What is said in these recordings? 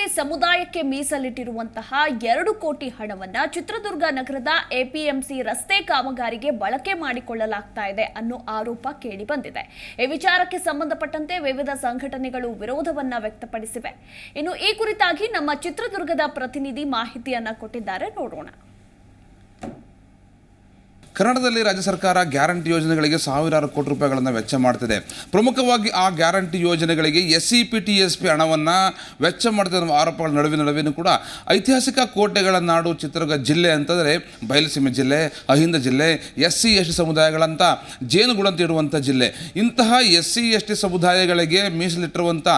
ST ಸಮುದಾಯಕ್ಕೆ ಮೀಸಲಿಟ್ಟಿರುವಂತಹ 2 ಕೋಟಿ ಹಣವನ್ನ ಚಿತ್ರದುರ್ಗ ನಗರದ ಎಪಿಎಂಸಿ ರಸ್ತೆ ಕಾಮಗಾರಿಗೆ ಬಳಕೆ ಮಾಡಿಕೊಳ್ಳಲಾಗ್ತಾ ಇದೆ ಅನ್ನೋ ಆರೋಪ ಕೇಳಿ ಬಂದಿದೆ. ಈ ವಿಚಾರಕ್ಕೆ ಸಂಬಂಧಪಟ್ಟಂತೆ ವಿವಿಧ ಸಂಘಟನೆಗಳು ವಿರೋಧವನ್ನ ವ್ಯಕ್ತಪಡಿಸಿವೆ. ಇನ್ನು ಈ ಕುರಿತಾಗಿ ನಮ್ಮ ಚಿತ್ರದುರ್ಗದ ಪ್ರತಿನಿಧಿ ಮಾಹಿತಿಯನ್ನ ಕೊಟ್ಟಿದ್ದಾರೆ, ನೋಡೋಣ. ಕನ್ನಡದಲ್ಲಿ ರಾಜ್ಯ ಸರ್ಕಾರ ಗ್ಯಾರಂಟಿ ಯೋಜನೆಗಳಿಗೆ ಸಾವಿರಾರು ಕೋಟಿ ರೂಪಾಯಿಗಳನ್ನು ವೆಚ್ಚ ಮಾಡ್ತಿದೆ. ಪ್ರಮುಖವಾಗಿ ಆ ಗ್ಯಾರಂಟಿ ಯೋಜನೆಗಳಿಗೆ SCPTSP ಹಣವನ್ನು ವೆಚ್ಚ ಮಾಡ್ತಿರೋ ಆರೋಪಗಳ ನಡುವಿನ ಕೂಡ ಐತಿಹಾಸಿಕ ಕೋಟೆಗಳ ನಾಡು ಚಿತ್ರದುರ್ಗ ಜಿಲ್ಲೆ ಅಂತಂದರೆ ಬಯಲುಸೀಮೆ ಜಿಲ್ಲೆ, ಅಹಿಂದ ಜಿಲ್ಲೆ, SC/ST ಸಮುದಾಯಗಳಂತ ಜೇನುಗೂಡಂತ ಇರುವಂಥ ಜಿಲ್ಲೆ. ಇಂತಹ SC/ST ಸಮುದಾಯಗಳಿಗೆ ಮೀಸಲಿಟ್ಟಿರುವಂಥ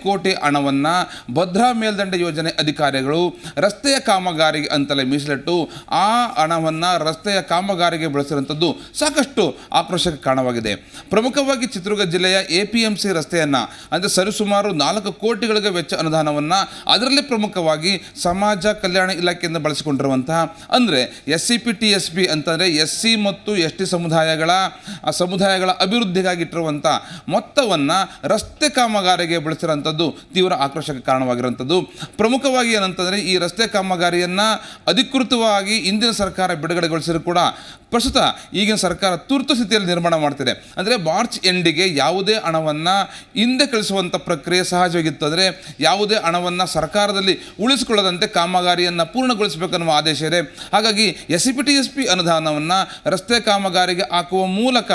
ಕೋಟಿ ಹಣವನ್ನು ಭದ್ರಾ ಮೇಲ್ದಂಡೆ ಯೋಜನೆ ಅಧಿಕಾರಿಗಳು ರಸ್ತೆಯ ಕಾಮಗಾರಿಗೆ ಅಂತಲೇ ಮೀಸಲಿಟ್ಟು ಆ ಹಣವನ್ನು ರಸ್ತೆಯ ಕಾಮಗಾರಿಗೆ ಬಳಸಿರುವಂಥದ್ದು ಸಾಕಷ್ಟು ಆಕ್ರೋಶಕ್ಕೆ ಕಾರಣವಾಗಿದೆ. ಪ್ರಮುಖವಾಗಿ ಚಿತ್ರದುರ್ಗ ಜಿಲ್ಲೆಯ APMC ರಸ್ತೆಯನ್ನು ಅಂದರೆ ಸರಿಸುಮಾರು 4 ಕೋಟಿಗಳಿಗೆ ವೆಚ್ಚ ಅನುದಾನವನ್ನು ಅದರಲ್ಲಿ ಪ್ರಮುಖವಾಗಿ ಸಮಾಜ ಕಲ್ಯಾಣ ಇಲಾಖೆಯಿಂದ ಬಳಸಿಕೊಂಡಿರುವಂತಹ ಅಂದರೆ SCPTSP ಅಂತಂದರೆ SC ಮತ್ತು ST ಸಮುದಾಯಗಳ ಅಭಿವೃದ್ಧಿಗಾಗಿ ಇಟ್ಟಿರುವಂಥ ಮೊತ್ತವನ್ನು ರಸ್ತೆ ಕಾಮಗಾರಿಗೆ ಬಳಸಿರುವಂಥದ್ದು ತೀವ್ರ ಆಕ್ರೋಶಕ್ಕೆ ಕಾರಣವಾಗಿರುವಂಥದ್ದು. ಪ್ರಮುಖವಾಗಿ ಏನಂತಂದರೆ ಈ ರಸ್ತೆ ಕಾಮಗಾರಿಯನ್ನು ಅಧಿಕೃತವಾಗಿ ಇಂದಿನ ಸರ್ಕಾರ ಬಿಡುಗಡೆಗೊಳಿಸಿದರೂ ಕೂಡ ಪ್ರಸ್ತುತ ಈಗಿನ ಸರ್ಕಾರ ತುರ್ತು ಸ್ಥಿತಿಯಲ್ಲಿ ನಿರ್ಮಾಣ ಮಾಡ್ತಿದೆ. ಅಂದರೆ ಮಾರ್ಚ್ ಎಂಡಿಗೆ ಯಾವುದೇ ಹಣವನ್ನು ಹಿಂದೆ ಕಳಿಸುವಂಥ ಪ್ರಕ್ರಿಯೆ ಸಹಜವಾಗಿತ್ತು. ಅಂದರೆ ಯಾವುದೇ ಹಣವನ್ನು ಸರ್ಕಾರದಲ್ಲಿ ಉಳಿಸಿಕೊಳ್ಳದಂತೆ ಕಾಮಗಾರಿಯನ್ನು ಪೂರ್ಣಗೊಳಿಸಬೇಕನ್ನುವ ಆದೇಶ ಇದೆ. ಹಾಗಾಗಿ SCPTSP ಅನುದಾನವನ್ನು ರಸ್ತೆ ಕಾಮಗಾರಿಗೆ ಹಾಕುವ ಮೂಲಕ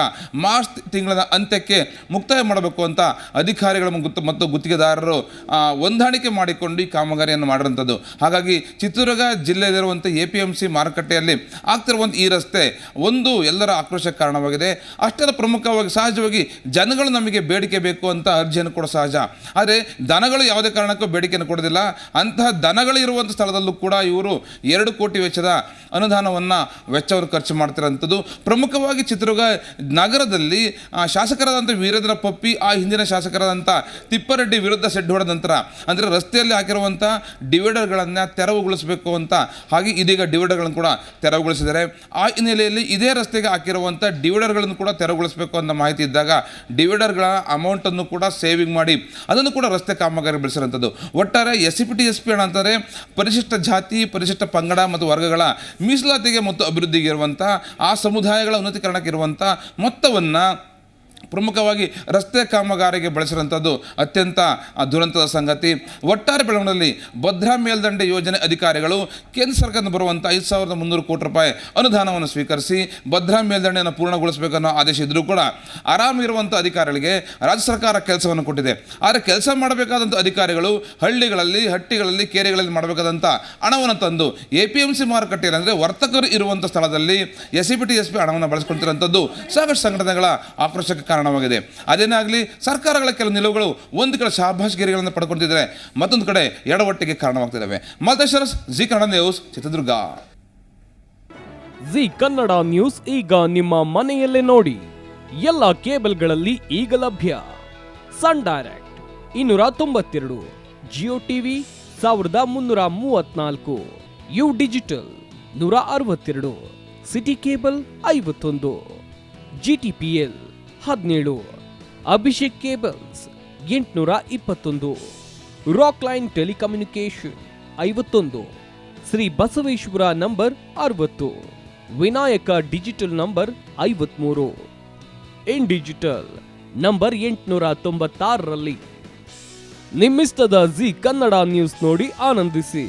ಮಾರ್ಚ್ ತಿಂಗಳ ಅಂತ್ಯಕ್ಕೆ ಮುಕ್ತಾಯ ಮಾಡಬೇಕು ಅಂತ ಅಧಿಕಾರಿಗಳು ಮತ್ತು ಗುತ್ತಿಗೆದಾರರು ಹೊಂದಾಣಿಕೆ ಮಾಡಿಕೊಂಡು ಈ ಕಾಮಗಾರಿಯನ್ನು ಮಾಡಿರುವಂಥದ್ದು. ಹಾಗಾಗಿ ಚಿತ್ರದುರ್ಗ ಜಿಲ್ಲೆಯಲ್ಲಿರುವಂಥ APMC ಮಾರುಕಟ್ಟೆಯಲ್ಲಿ ಆಗ್ತಿರುವಂಥ ಈ ರಸ್ತೆ ಒಂದು ಎಲ್ಲರ ಆಕ್ರೋಶಕ್ಕೆ ಕಾರಣವಾಗಿದೆ. ಅಷ್ಟೆಲ್ಲ ಪ್ರಮುಖವಾಗಿ ಸಹಜವಾಗಿ ಜನಗಳು ನಮಗೆ ಬೇಡಿಕೆ ಬೇಕು ಅಂತ ಅರ್ಜಿಯನ್ನು ಕೂಡ ಸಹಜ. ಆದರೆ ದನಗಳು ಯಾವುದೇ ಕಾರಣಕ್ಕೂ ಬೇಡಿಕೆಯನ್ನು ಕೊಡೋದಿಲ್ಲ. ಅಂತಹ ದನಗಳು ಇರುವಂಥ ಸ್ಥಳದಲ್ಲೂ ಕೂಡ ಇವರು 2 ಕೋಟಿ ವೆಚ್ಚದ ಅನುದಾನವನ್ನು ವೆಚ್ಚವನ್ನು ಖರ್ಚು ಮಾಡ್ತಿರೋಂಥದ್ದು. ಪ್ರಮುಖವಾಗಿ ಚಿತ್ರದುರ್ಗ ನಗರದಲ್ಲಿ ಶಾಸಕರಾದಂಥ ವೀರೇಂದ್ರ ಪಪ್ಪಿ ಆ ಹಿಂದಿನ ಶಾಸಕರಾದಂಥ ತಿಪ್ಪಾರೆಡ್ಡಿ ವಿರುದ್ಧ ಸೆಡ್ಡು ಹೊಡೆದ ನಂತರ ಅಂದರೆ ರಸ್ತೆಯಲ್ಲಿ ಹಾಕಿರುವಂಥ ಡಿವೈಡರ್ಗಳನ್ನು ತೆರವುಗೊಳಿಸಬೇಕು ಅಂತ ಹಾಗೆ ಇದೀಗ ಡಿವೈಡರ್ಗಳನ್ನು ಕೂಡ ತೆರವುಗೊಳಿಸಿದ್ದಾರೆ. ಆ ಹಿನ್ನೆಲೆಯಲ್ಲಿ ಇದೇ ರಸ್ತೆಗೆ ಹಾಕಿರುವಂಥ ಡಿವೈಡರ್ಗಳನ್ನು ಕೂಡ ತೆರವುಗೊಳಿಸಬೇಕು ಅಂತ ಮಾಹಿತಿ ಇದ್ದಾಗ ಡಿವೈಡರ್ಗಳ ಅಮೌಂಟನ್ನು ಕೂಡ ಸೇವಿಂಗ್ ಮಾಡಿ ಅದನ್ನು ಕೂಡ ರಸ್ತೆ ಕಾಮಗಾರಿ ಬೆಳೆಸಿರುವಂಥದ್ದು. ಒಟ್ಟಾರೆ SCPTSP ಹಣ ಅಂತಾರೆ ಪರಿಶಿಷ್ಟ ಜಾತಿ, ಪರಿಶಿಷ್ಟ ಪಂಗಡ ಮತ್ತು ವರ್ಗಗಳ ಮೀಸಲಾತಿಗೆ ಮತ್ತು ಅಭಿವೃದ್ಧಿಗೆ ಇರುವಂಥ ಆ ಸಮುದಾಯಗಳ ಉನ್ನತೀಕರಣಕ್ಕೆ ಇರುವಂಥ ಮೊತ್ತವನ್ನು ಪ್ರಮುಖವಾಗಿ ರಸ್ತೆ ಕಾಮಗಾರಿಗೆ ಬಳಸಿರುವಂಥದ್ದು ಅತ್ಯಂತ ದುರಂತದ ಸಂಗತಿ. ಒಟ್ಟಾರೆ ಬೆಳವಣಿಗೆಯಲ್ಲಿ ಭದ್ರಾ ಮೇಲ್ದಂಡೆ ಯೋಜನೆ ಅಧಿಕಾರಿಗಳು ಕೇಂದ್ರ ಸರ್ಕಾರದಿಂದ ಬರುವಂಥ 5,300 ಕೋಟಿ ರೂಪಾಯಿ ಅನುದಾನವನ್ನು ಸ್ವೀಕರಿಸಿ ಭದ್ರಾ ಮೇಲ್ದಂಡೆಯನ್ನು ಪೂರ್ಣಗೊಳಿಸಬೇಕನ್ನೋ ಆದೇಶ ಇದ್ದರೂ ಕೂಡ ಆರಾಮಿರುವಂಥ ಅಧಿಕಾರಿಗಳಿಗೆ ರಾಜ್ಯ ಸರ್ಕಾರ ಕೆಲಸವನ್ನು ಕೊಟ್ಟಿದೆ. ಆದರೆ ಕೆಲಸ ಮಾಡಬೇಕಾದಂಥ ಅಧಿಕಾರಿಗಳು ಹಟ್ಟಿಗಳಲ್ಲಿ ಕೇರೆಗಳಲ್ಲಿ ಮಾಡಬೇಕಾದಂಥ ಹಣವನ್ನು ತಂದು APMC ಮಾರುಕಟ್ಟೆಯಲ್ಲಿ ಅಂದರೆ ವರ್ತಕರು ಇರುವಂಥ ಸ್ಥಳದಲ್ಲಿ SCPTSP ಹಣವನ್ನು ಬಳಸ್ಕೊಳ್ತಿರುವಂಥದ್ದು ಸಾಕಷ್ಟು ಸಂಘಟನೆಗಳ ಆಕ್ರೋಶಕ್ಕೆ ಕಾರಣವಾಗಿದೆ. ಅದೇನಾಗಲಿ ಸರ್ಕಾರಗಳ ಕೆಲವು ನಿಲುವುಗಳು ಒಂದು ಕಡೆ ಶಾಬಾಷ್ಗಿರಿಗಳನ್ನು ಪಡ್ಕೊಳ್ತಿದ್ದಾರೆ, ಮತ್ತೊಂದು ಕಡೆ ಎಡವಟ್ಟಿಗೆ ಕಾರಣವಾಗ್ತಿದ್ದಾವೆ. Malteshwara, Zee Kannada news, Chitradurga. Zee Kannada news ಈಗ ನಿಮ್ಮ ಮನೆಯಲ್ಲೇ ನೋಡಿ. ಎಲ್ಲ ಕೇಬಲ್ಗಳಲ್ಲಿ ಈಗ ಲಭ್ಯ. Sun Direct 292, Jio TV 1334, U digital 162, city cable 51, GTPL 17, Abhishek cables 821, rock line telecommunication 51, Shri Basaveshwara number 60, Vinayaka digital number 53, in digital number 896ರಲ್ಲಿ. ನಿಮ್ಮಿಸ್ತದ ಜಿ ಕನ್ನಡ ನ್ಯೂಸ್ ನೋಡಿ ಆನಂದಿಸಿ.